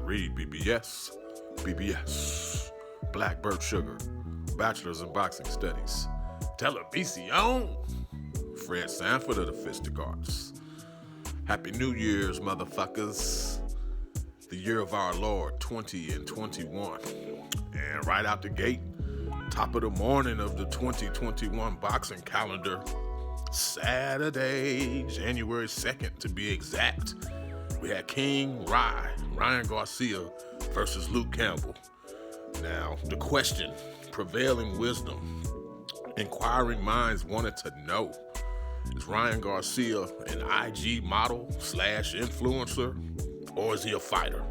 REED-BBS, BBS, Blackbird Sugar, Bachelor's in Boxing Studies, Televisión, Fred Sanford of the Fistic Arts. Happy New Year's, motherfuckers. The year of our Lord, 2021. And right out the gate, top of the morning of the 2021 boxing calendar, Saturday, January 2nd to be exact, we had King Ryan Garcia versus Luke Campbell. Now, the question, prevailing wisdom, inquiring minds wanted to know, is Ryan Garcia an IG model / influencer, or is he a fighter?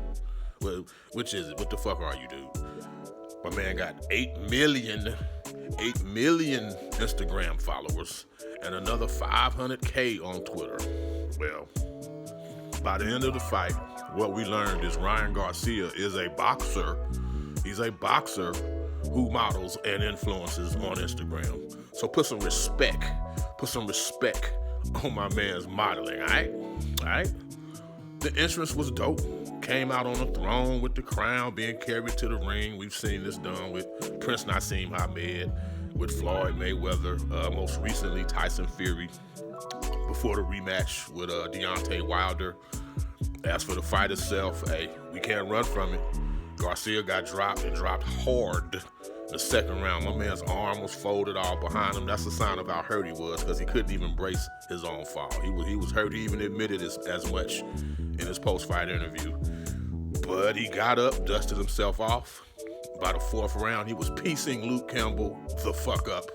Well, which is it? What the fuck are you, dude? My man got 8 million Instagram followers and another 500K on Twitter. Well, by the end of the fight, what we learned is Ryan Garcia is a boxer. He's a boxer who models and influences on Instagram. So put some respect on my man's modeling, all right? The entrance was dope. Came out on a throne with the crown being carried to the ring. We've seen this done with Prince Nassim Hamed, with Floyd Mayweather, most recently Tyson Fury, before the rematch with Deontay Wilder. As for the fight itself, hey, we can't run from it. Garcia got dropped and dropped hard the second round. My man's arm was folded all behind him. That's a sign of how hurt he was, because he couldn't even brace his own fall. He was hurt. He even admitted as much in his post-fight interview. But he got up, dusted himself off. By the fourth round, he was piecing Luke Campbell the fuck up.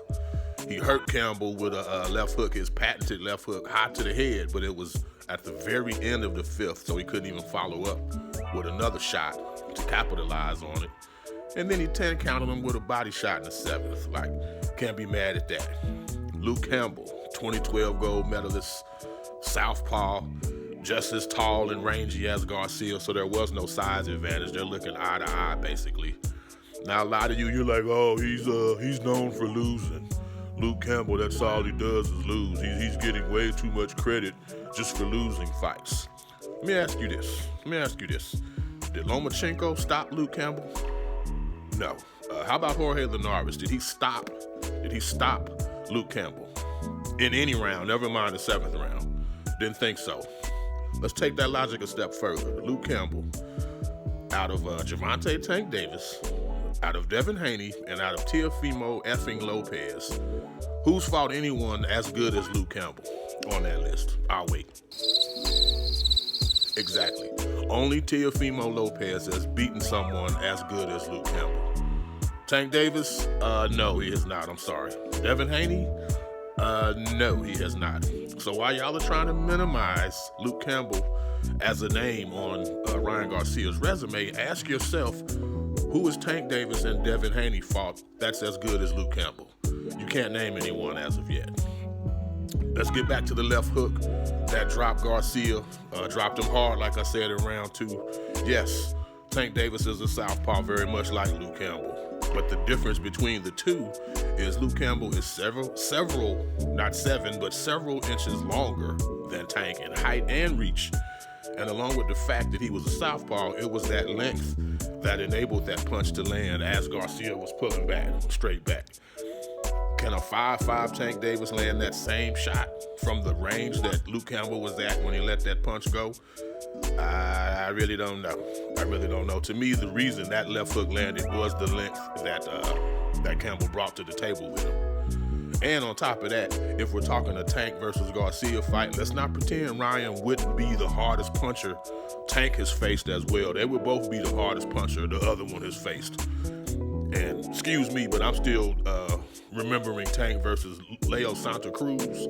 He hurt Campbell with a left hook, his patented left hook, high to the head, but it was at the very end of the fifth, so he couldn't even follow up with another shot to capitalize on it. And then he 10 counted him with a body shot in the seventh. Like, can't be mad at that. Luke Campbell, 2012 gold medalist, southpaw, just as tall and rangy as Garcia, so there was no size advantage. They're looking eye to eye, basically. Now, a lot of you're like, oh, he's known for losing. Luke Campbell, that's all he does is lose. He's getting way too much credit just for losing fights. Let me ask you this. Did Lomachenko stop Luke Campbell? No. How about Jorge Linares? Did he stop Luke Campbell in any round? Never mind the seventh round. Didn't think so. Let's take that logic a step further. Luke Campbell, out of Gervonta Tank Davis, out of Devin Haney, and out of Teofimo effing Lopez, who's fought anyone as good as Luke Campbell on that list? I'll wait. Exactly. Only Teofimo Lopez has beaten someone as good as Luke Campbell. Tank Davis? No, he has not. I'm sorry. Devin Haney? No, he has not. So while y'all are trying to minimize Luke Campbell as a name on Ryan Garcia's resume, ask yourself, who is Tank Davis and Devin Haney fought that's as good as Luke Campbell? You can't name anyone as of yet. Let's get back to the left hook that dropped Garcia. Dropped him hard, like I said, in round 2. Yes, Tank Davis is a southpaw, very much like Luke Campbell. But the difference between the two is Luke Campbell is several inches longer than Tank in height and reach. And along with the fact that he was a southpaw, it was that length that enabled that punch to land as Garcia was pulling back, straight back. Can a 5'5" Tank Davis land that same shot from the range that Luke Campbell was at when he let that punch go? I really don't know. To me, the reason that left hook landed was the length that Campbell brought to the table with him. And on top of that, if we're talking a Tank versus Garcia fight, let's not pretend Ryan wouldn't be the hardest puncher Tank has faced as well. They would both be the hardest puncher the other one has faced. And excuse me, but I'm still remembering Tank versus Leo Santa Cruz.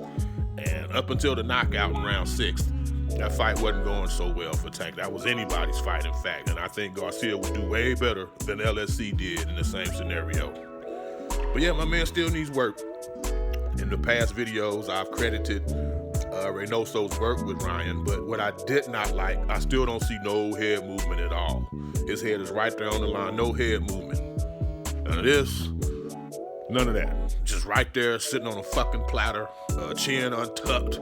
And up until the knockout in round 6, that fight wasn't going so well for Tank. That was anybody's fight, in fact. And I think Garcia would do way better than LSC did in the same scenario. But yeah, my man still needs work. In the past videos, I've credited Reynoso's work with Ryan, but what I did not like, I still don't see no head movement at all. His head is right there on the line, no head movement. None of this, none of that. Just right there, sitting on a fucking platter, chin untucked.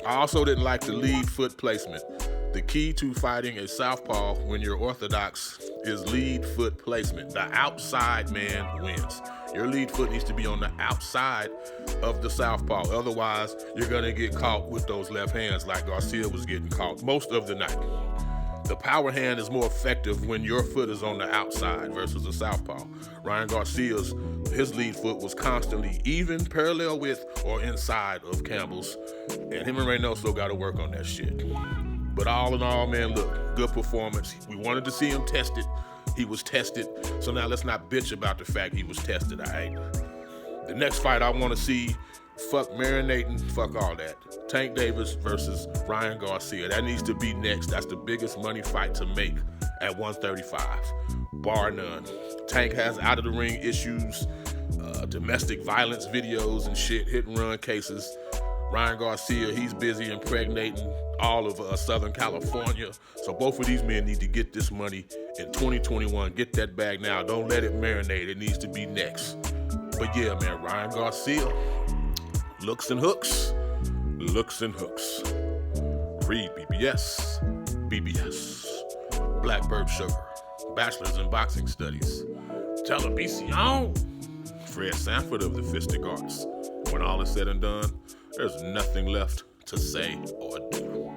I also didn't like the lead foot placement. The key to fighting a southpaw when you're orthodox is lead foot placement. The outside man wins. Your lead foot needs to be on the outside of the southpaw. Otherwise, you're going to get caught with those left hands like Garcia was getting caught most of the night. The power hand is more effective when your foot is on the outside versus the southpaw. Ryan Garcia's, his lead foot was constantly even, parallel with, or inside of Campbell's. And him and Reynoso got to work on that shit. But all in all, man, look, good performance. We wanted to see him tested. He was tested. So now let's not bitch about the fact he was tested, all right? The next fight I want to see, fuck marinating, fuck all that. Tank Davis versus Ryan Garcia. That needs to be next. That's the biggest money fight to make at 135, bar none. Tank has out of the ring issues, domestic violence videos and shit, hit and run cases. Ryan Garcia, he's busy impregnating all of Southern California. So both of these men need to get this money in 2021. Get that bag now. Don't let it marinate. It needs to be next. But yeah, man, Ryan Garcia, looks and hooks. Looks and hooks. REED-BBS. BBS. Blackbird Sugar. Bachelor's in Boxing Studies. Televisión. Fred Sanford of the Fistic Arts. When all is said and done, there's nothing left to say or do.